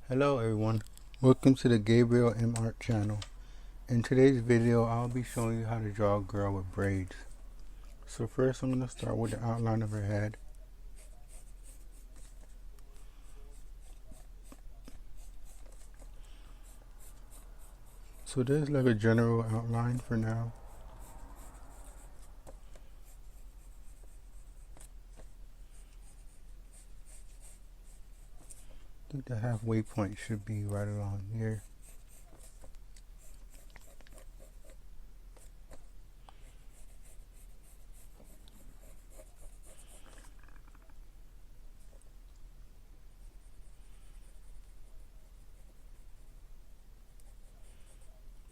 Hello everyone, welcome to the Gabriel M Art channel. In today's video I'll be showing you how to draw a girl with braids. So first I'm going to start with the outline of her head. So there's like a general outline for now. I think the halfway point should be right around here.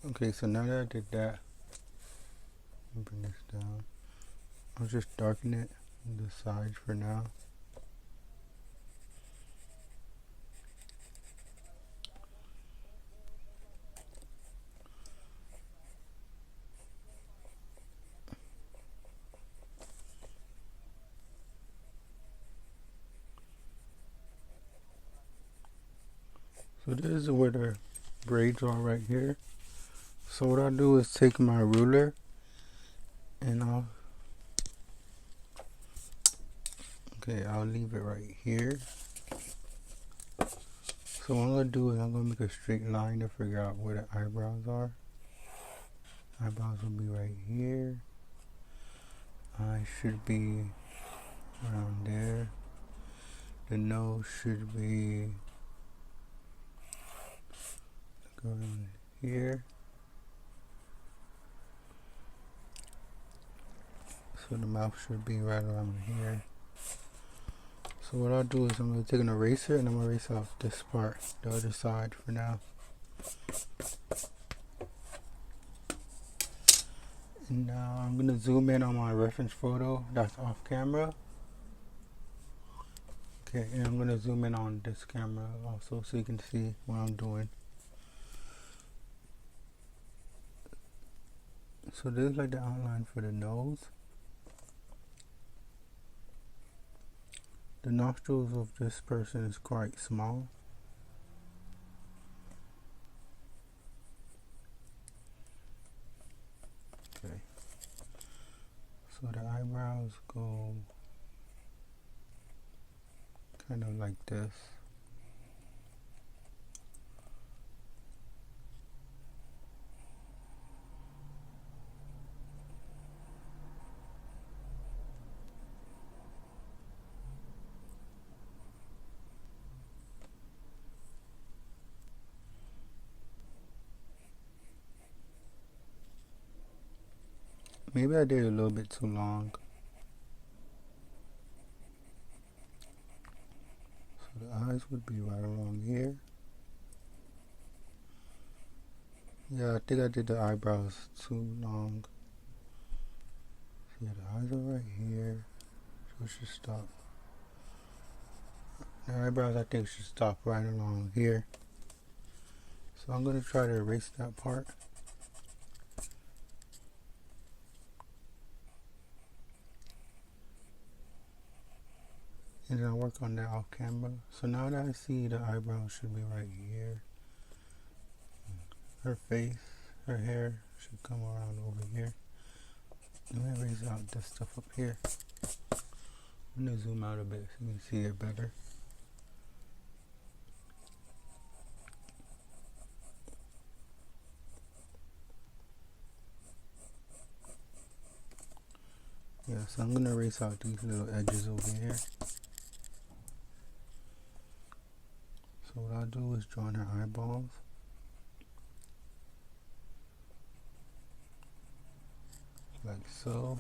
Okay, so now that I did that, I'll bring this down. I'll just darken it on the sides for now. So this is where the braids are right here. So what I'll do is take my ruler and I'll leave it right here. So what I'm going to do is I'm going to make a straight line to figure out where the eyebrows are. Eyebrows will be right here. Eyes should be around there. The nose should be around here. So the mouth should be right around here. So what I'll do is I'm going to take an eraser and I'm going to erase off this part, the other side for now. And now I'm going to zoom in on my reference photo that's off camera. Okay, and I'm going to zoom in on this camera also so you can see what I'm doing. So this is like the outline for the nose. The nostrils of this person is quite small. Okay. So the eyebrows go kind of like this. Maybe I did a little bit too long. So the eyes would be right along here. Yeah, I think I did the eyebrows too long. So yeah, the eyes are right here. So it should stop. The eyebrows I think should stop right along here. So I'm going to try to erase that part. And then I'll work on that off camera. So now that I see the eyebrows should be right here. Her face, her hair should come around over here. Let me erase out this stuff up here. I'm going to zoom out a bit so you can see it better. Yeah, so I'm going to erase out these little edges over here. So what I'll do is draw her eyeballs. Like so.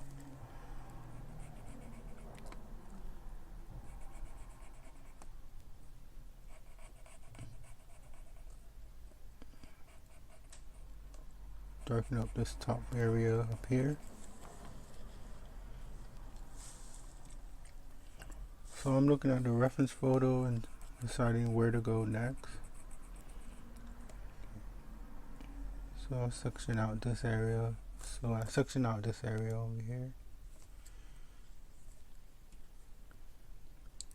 Darken up this top area up here. So I'm looking at the reference photo and deciding where to go next. So I'll section out this area. So I section out this area over here.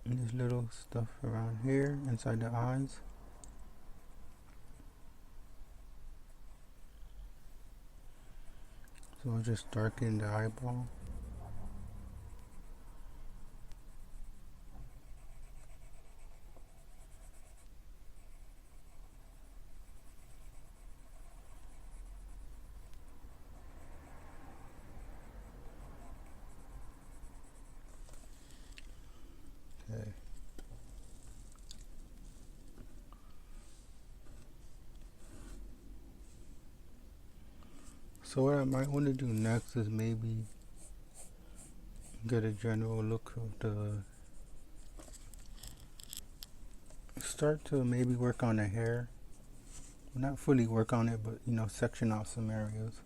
And there's little stuff around here inside the eyes. So I'll just darken the eyeball. Okay. So what I might want to do next is maybe get a general look of the, start to maybe work on the hair. Not fully work on it, but you know, section out some areas.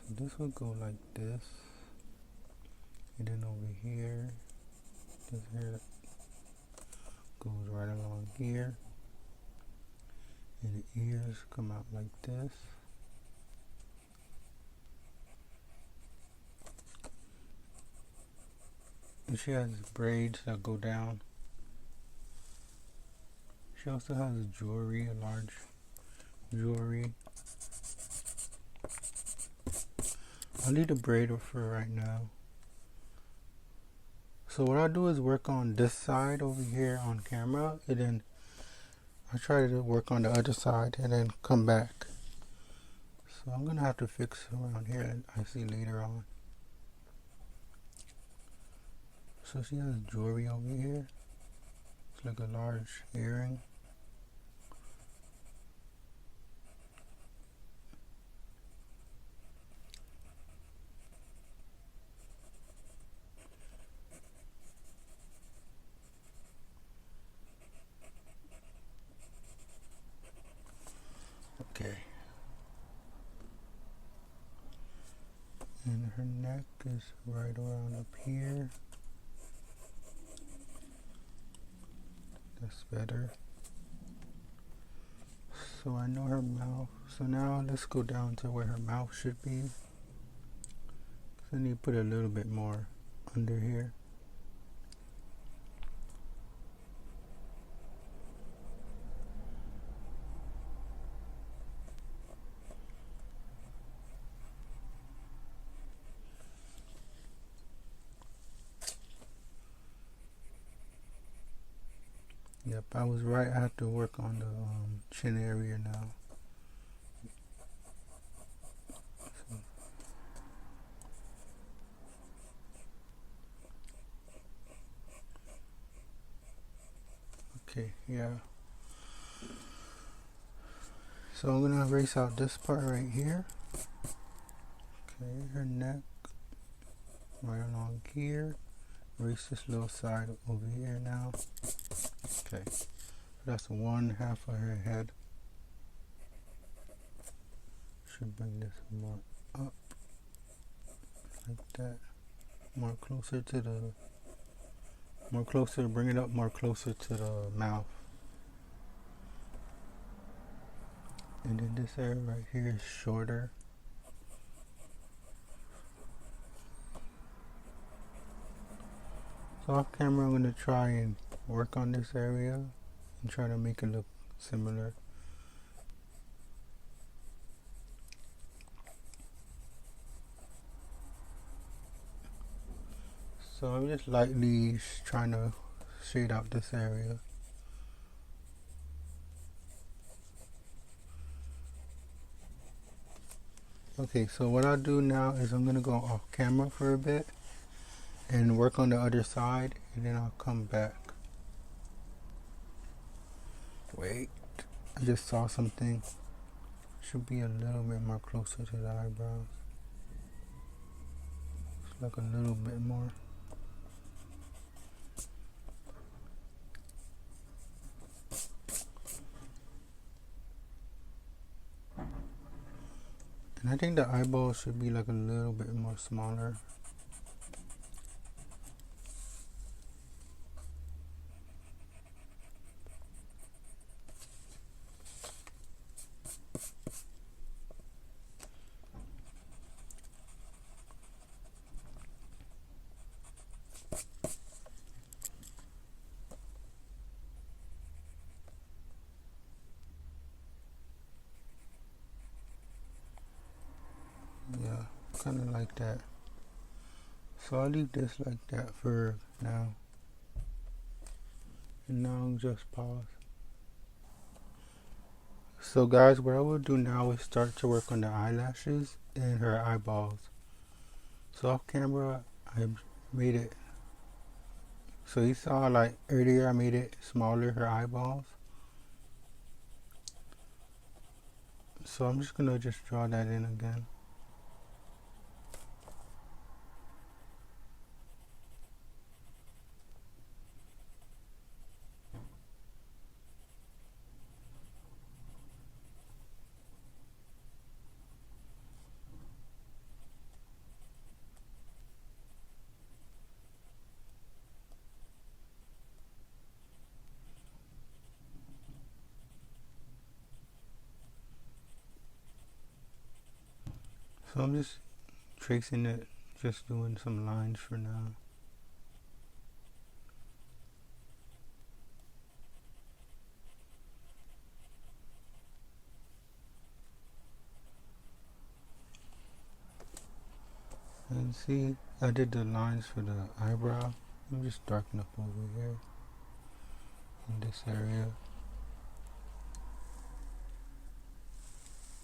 So this will go like this, and then over here, this hair goes right along here, and the ears come out like this. And she has braids that go down. She also has jewelry, a large jewelry. I'll leave the braid for right now. So what I'll do is work on this side over here on camera, and then I'll try to work on the other side and then come back. So I'm gonna have to fix around here, and I see later on. So she has jewelry over here. It's like a large earring. Okay. And her neck is right around up here. That's better. So I know her mouth. So now let's go down to where her mouth should be. So I need to put a little bit more under here. Yep, I was right. I have to work on the chin area now. So, okay, yeah. So I'm gonna erase out this part right here. Okay, her neck right along here. Erase this little side over here now. Okay, so that's one half of her head. Should bring this more up, like that. More closer to the, more closer, bring it up more closer to the mouth. And then this area right here is shorter. So off camera I'm going to try and work on this area and try to make it look similar. So I'm just lightly trying to shade out this area. Okay, so what I'll do now is I'm going to go off camera for a bit and work on the other side, and then I'll come back. Wait, I just saw something. Should be a little bit more closer to the eyebrows. It's like a little bit more. And I think the eyeball should be like a little bit more smaller. kind of like that. So I'll leave this like that for now. And now I'll just pause. So guys, what I will do now is start to work on the eyelashes and her eyeballs. So off camera, I made it. So you saw like earlier I made it smaller, her eyeballs. So I'm just gonna just draw that in again. So I'm just tracing it, just doing some lines for now. And see, I did the lines for the eyebrow. I'm just darken up over here in this area.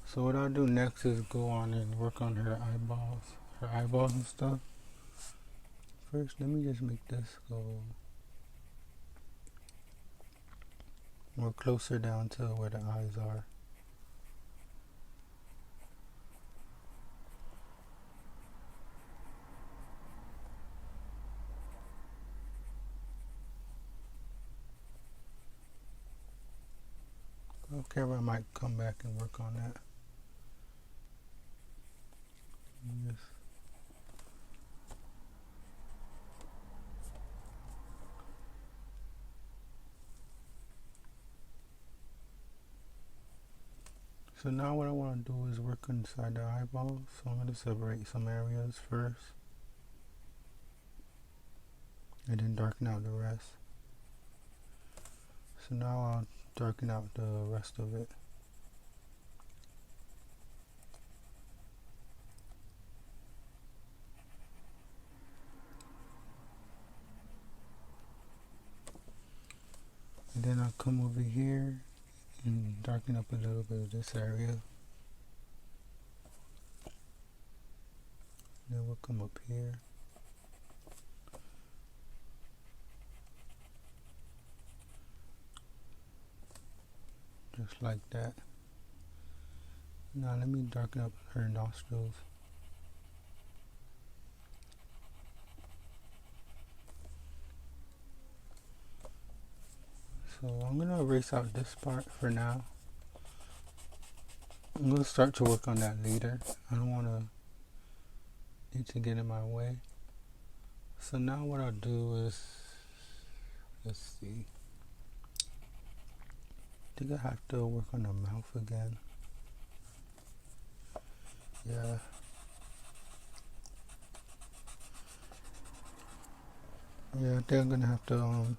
So what I'll do next is go on and work on her eyeballs and stuff. First, let me just make this go more closer down to where the eyes are. Okay, I might come back and work on that. Yes. So now what I want to do is work inside the eyeball. So I'm going to separate some areas first. And then darken out the rest. So now I'll darken out the rest of it. And then I'll come over here and darken up a little bit of this area. Then we'll come up here. Just like that. Now let me darken up her nostrils. So I'm going to erase out this part for now. I'm going to start to work on that later. I don't want it to get in my way. So now what I'll do is, let's see. I think I have to work on the mouth again. Yeah. Yeah, I think I'm gonna have to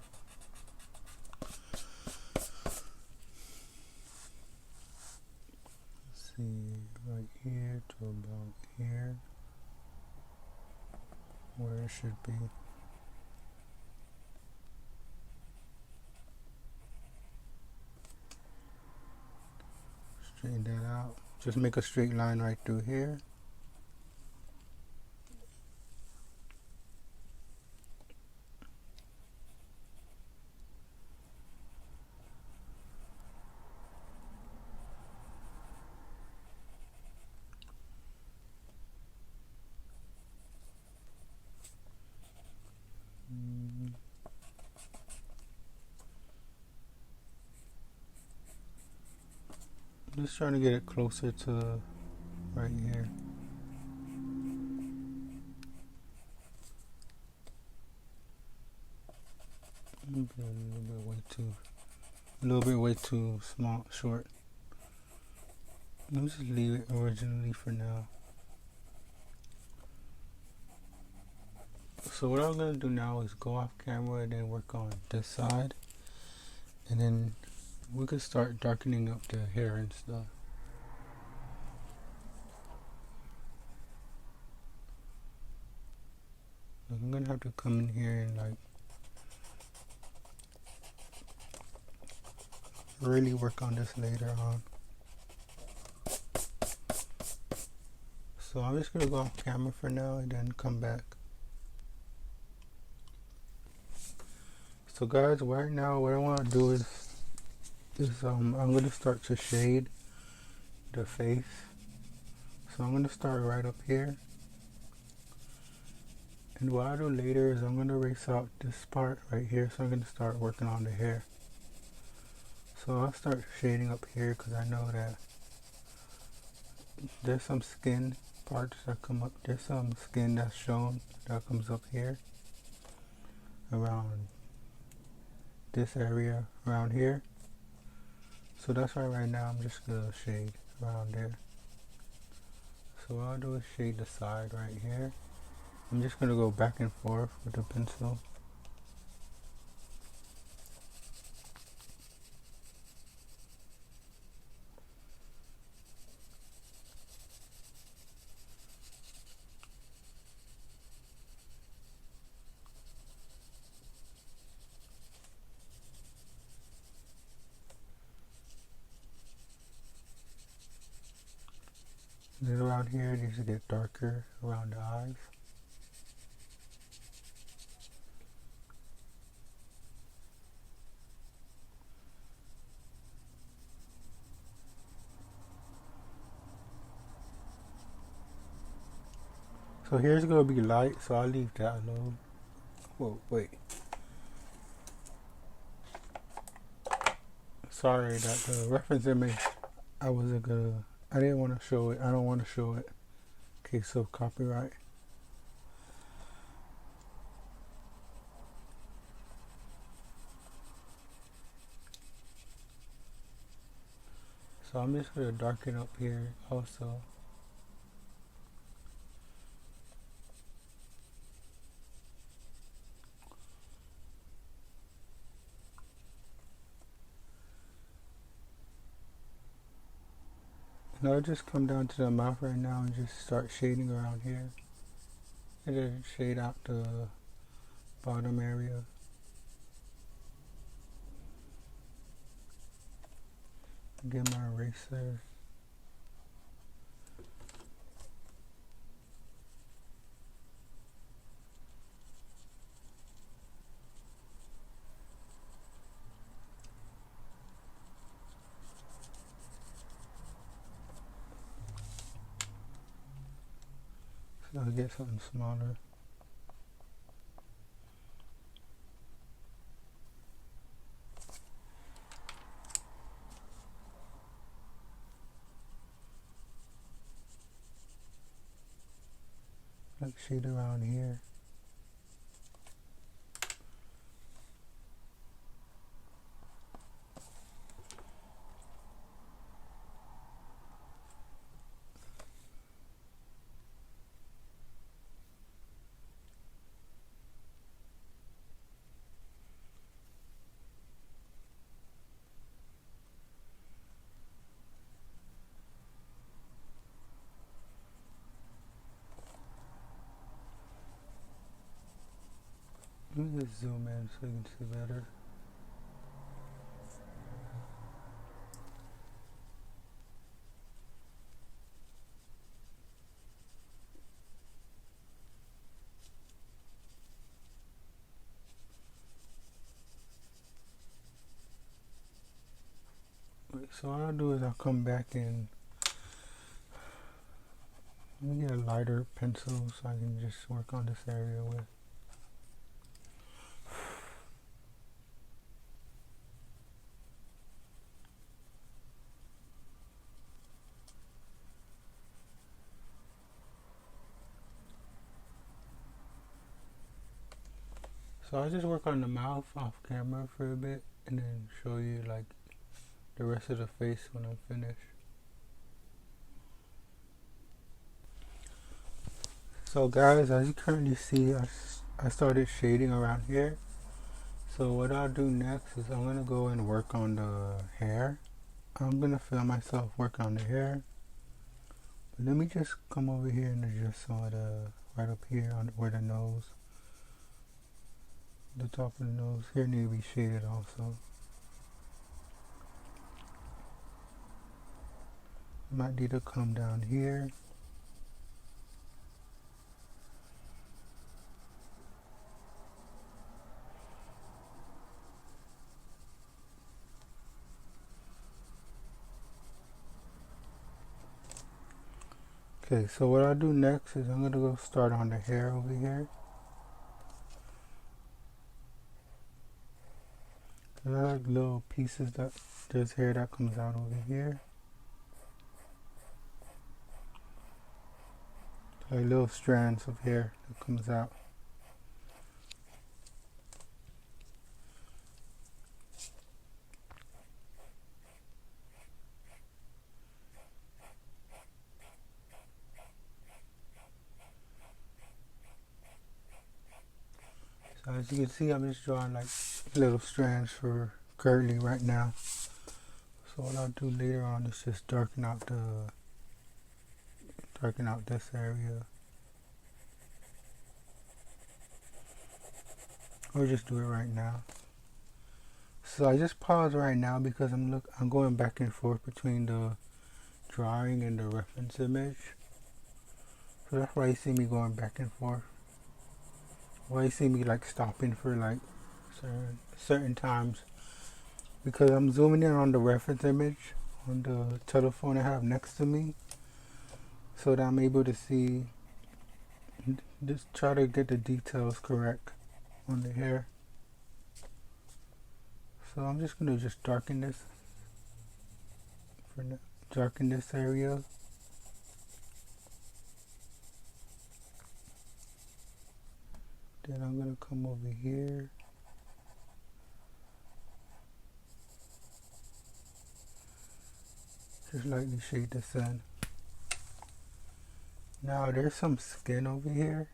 see, right here to about here, where it should be. Straighten that out. Just make a straight line right through here. Just trying to get it closer to right here. A little bit way too small, short. Let me just leave it originally for now. So what I'm gonna do now is go off camera and then work on this side, and then we could start darkening up the hair and stuff. I'm gonna have to come in here and like really work on this later on. So I'm just gonna go off camera for now and then come back. So guys, right now what I want to do is I'm gonna start to shade the face. So I'm gonna start right up here. And what I'll do later is I'm gonna erase out this part right here. So I'm gonna start working on the hair. So I'll start shading up here because I know that there's some skin parts that come up. There's some skin that's shown that comes up here around this area around here. So that's why right now I'm just gonna shade around there. So what I'll do is shade the side right here. I'm just gonna go back and forth with the pencil. Then around here it needs to get darker around the eyes. So here's gonna be light, so I'll leave that alone. Whoa, wait. Sorry that the reference image I didn't want to show it. I don't want to show it in case of copyright. So I'm just gonna darken up here also. And I'll just come down to the mouth right now and just start shading around here. And then shade out the bottom area. Get my eraser. So I'll get something smaller. Like shade around here. Let me just zoom in so you can see better. So what I'll do is I'll come back and let me get a lighter pencil so I can just work on this area with. So I'll just work on the mouth off camera for a bit and then show you like the rest of the face when I'm finished. So guys, as you currently see, I started shading around here. So what I'll do next is I'm gonna go and work on the hair. I'm gonna film myself work on the hair. But let me just come over here and adjust some of the right up here on where the nose. The top of the nose here need to be shaded also. Might need to come down here. Okay, so what I'll do next is I'm gonna go start on the hair over here. Cause I like little pieces that there's hair that comes out over here. Like little strands of hair that comes out. So as you can see, I'm just drawing like little strands for curly right now. So what I'll do later on is just darken out this area. Or just do it right now. So I just pause right now because I'm going back and forth between the drawing and the reference image. So that's why you see me going back and forth. Why you see me like stopping for like certain times. Because I'm zooming in on the reference image on the telephone I have next to me. So that I'm able to see, just try to get the details correct on the hair. So I'm just going to just darken this for now. Darken this area. Then I'm going to come over here. Just lightly shade this in. Now there's some skin over here.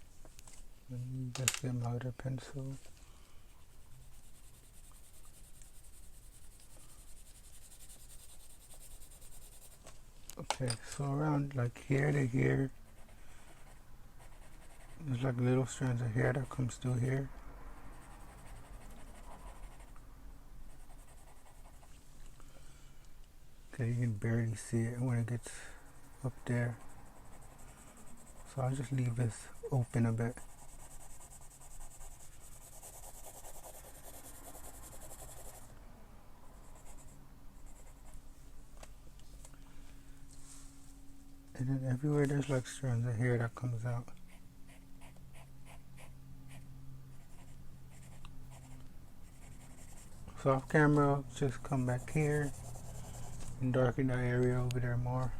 Let me just get my other pencil. Okay, so around like here to here, there's like little strands of hair that comes through here. Okay, you can barely see it when it gets up there. So I'll just leave this open a bit. And then everywhere there's like strands of hair that comes out. So off camera, just come back here and darken that area over there more.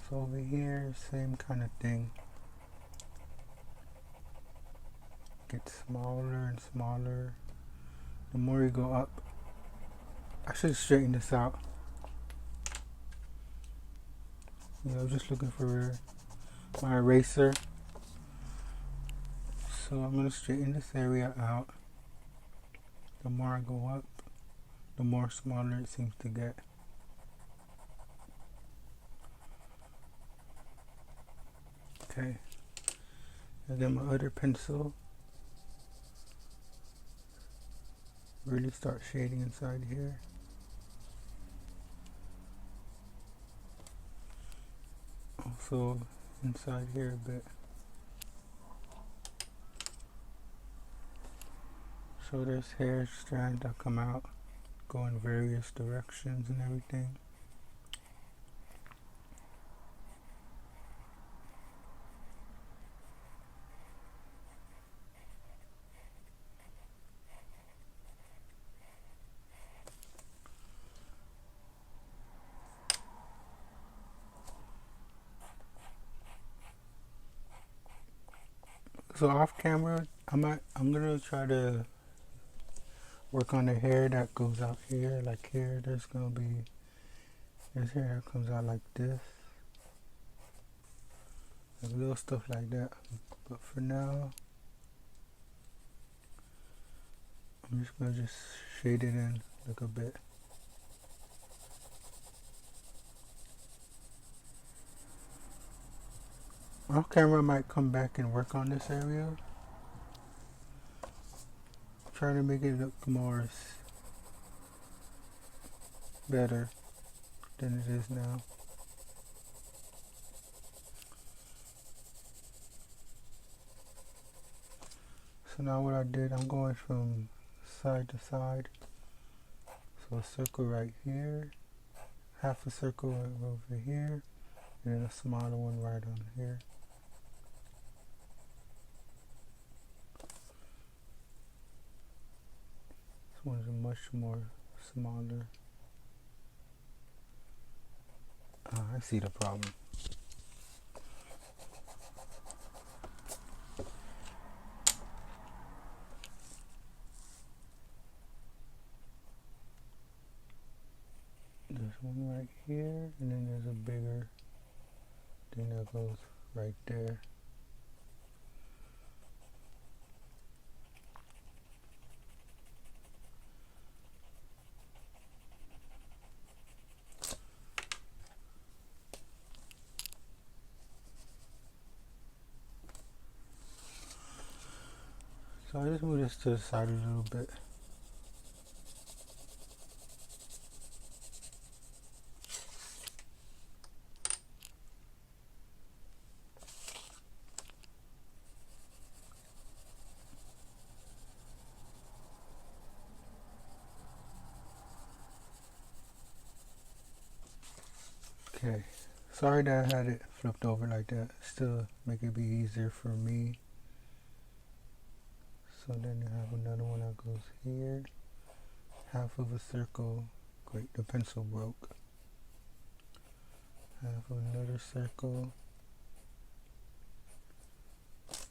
So over here, same kind of thing. Get smaller and smaller. The more you go up, I should straighten this out. I'm just looking for my eraser. So I'm going to straighten this area out. The more I go up, the more smaller it seems to get. Okay. And then my other pencil. Really start shading inside here. Also inside here a bit. So there's hair strands that come out, go in various directions and everything. So off camera, I'm gonna try to work on the hair that goes out here. Like here, there's hair that comes out like this, like little stuff like that. But for now, I'm just gonna shade it in like a bit. Off camera, I might come back and work on this area. trying to make it look more better than it is now. So now what I did, I'm going from side to side. So a circle right here, half a circle over here, and then a smaller one right on here. This one's much more smaller. I see the problem. There's one right here, and then there's a bigger thing that goes right there. So I just move this to the side a little bit. Okay, sorry that I had it flipped over like that. Still make it be easier for me. So then you have another one that goes here. Half of a circle. Great, the pencil broke. Half of another circle. It's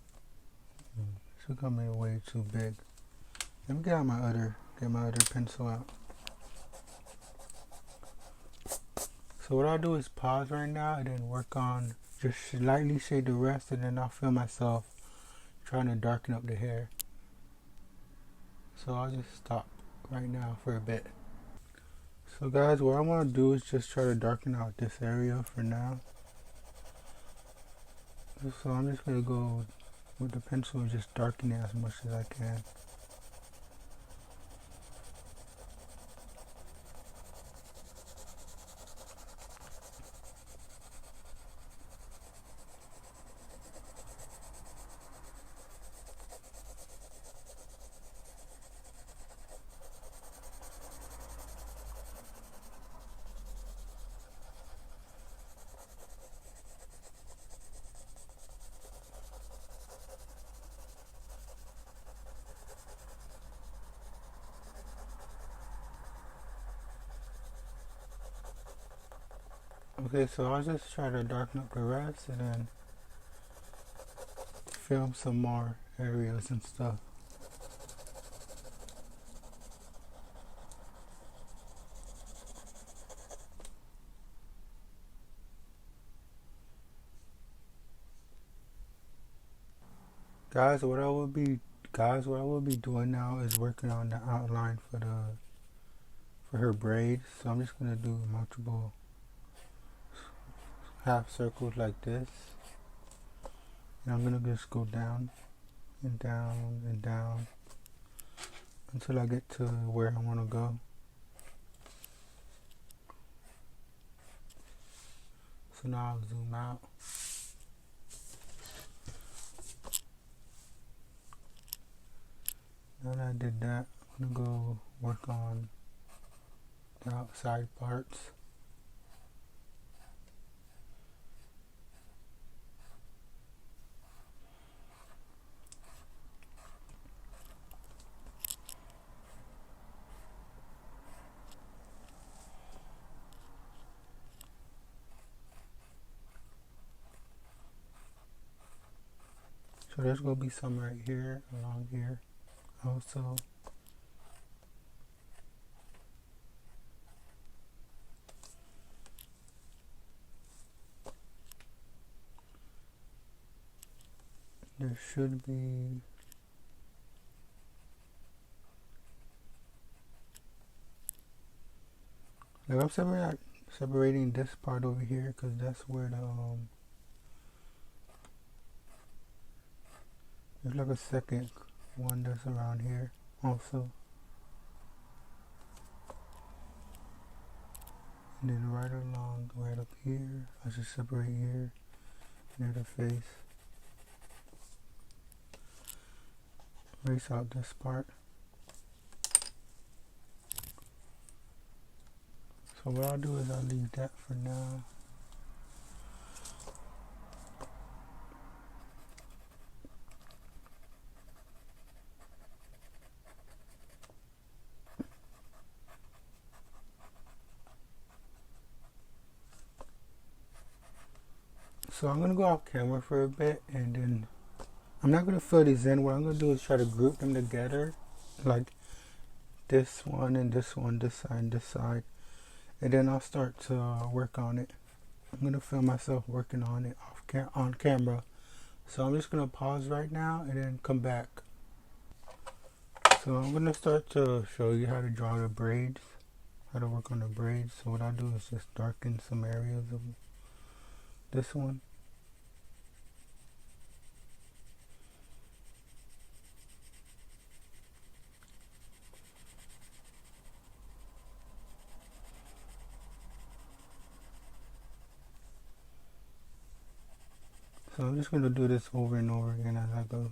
becoming way too big. Let me get my other pencil out. So what I'll do is pause right now and then work on just lightly shade the rest, and then I'll feel myself trying to darken up the hair. So I'll just stop right now for a bit. So guys, what I want to do is just try to darken out this area for now. So I'm just going to go with the pencil and just darken it as much as I can. Okay, so I'll just try to darken up the rest and then film some more areas and stuff. Guys, what I will be doing now is working on the outline for her braids. So I'm just gonna do multiple half circles like this, and I'm gonna just go down and down and down until I get to where I want to go. So now I'll zoom out. Now that I did that, I'm gonna go work on the outside parts. So there's gonna be some right here, along here also. There should be like I'm separating this part over here because that's where there's like a second one that's around here also. And then right along, right up here, I should separate here, near the face. Erase out this part. So what I'll do is I'll leave that for now. So I'm gonna go off camera for a bit, and then I'm not gonna fill these in. What I'm gonna do is try to group them together, like this one and this one, this side and this side, and then I'll start to work on it. I'm gonna film myself working on it on camera. So I'm just gonna pause right now and then come back. So I'm gonna start to show you how to draw the braids, how to work on the braids. So what I'll do is just darken some areas of this one. So I'm just gonna do this over and over again as I go.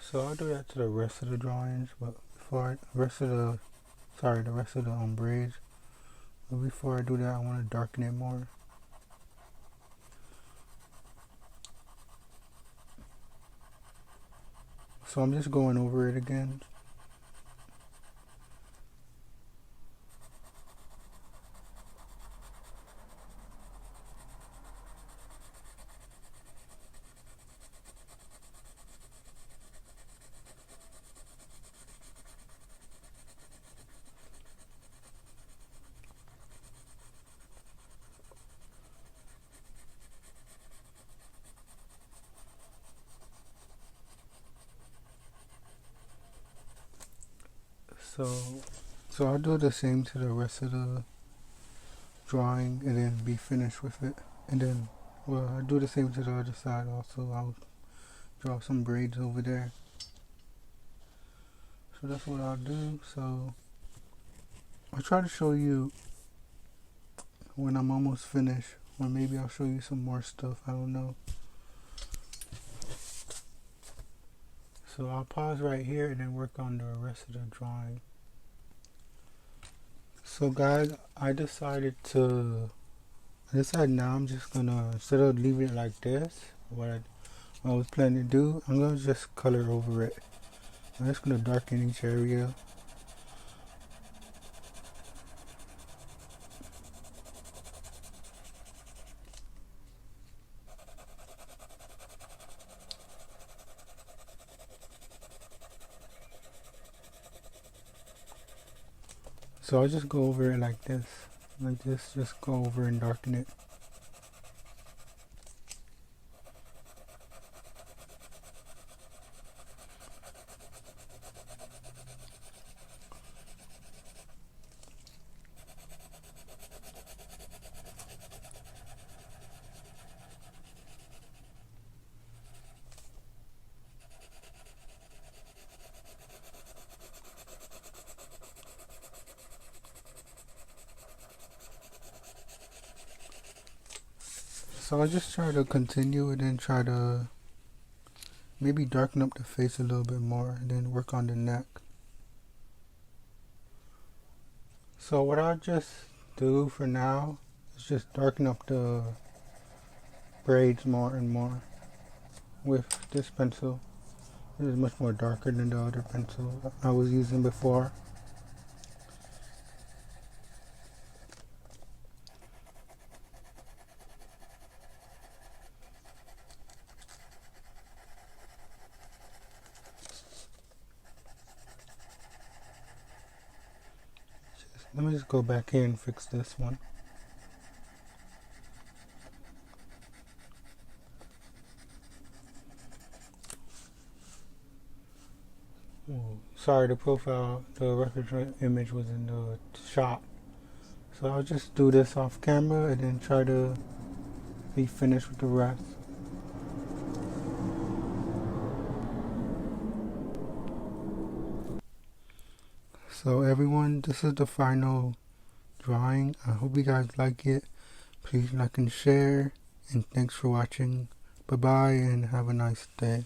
So I'll do that to the rest of the drawings, but before the rest of the braids. But before I do that, I want to darken it more. So I'm just going over it again. So I'll do the same to the rest of the drawing and then be finished with it. And then, well, I'll do the same to the other side also. I'll draw some braids over there. So that's what I'll do. So I'll try to show you when I'm almost finished, or maybe I'll show you some more stuff. I don't know. So I'll pause right here and then work on the rest of the drawing. So guys, I decided now I'm just gonna, instead of leaving it like this, what I was planning to do, I'm gonna just color over it. I'm just gonna darken each area. So I'll just go over it like this, just go over and darken it. So I'll just try to continue and then try to maybe darken up the face a little bit more and then work on the neck. So what I'll just do for now is just darken up the braids more and more with this pencil. It is much more darker than the other pencil I was using before. Let me just go back here and fix this one. Oh, sorry, the reference image was in the shop. So I'll just do this off camera and then try to be finished with the rest. So everyone, this is the final drawing. I hope you guys like it. Please like and share. And thanks for watching. Bye bye and have a nice day.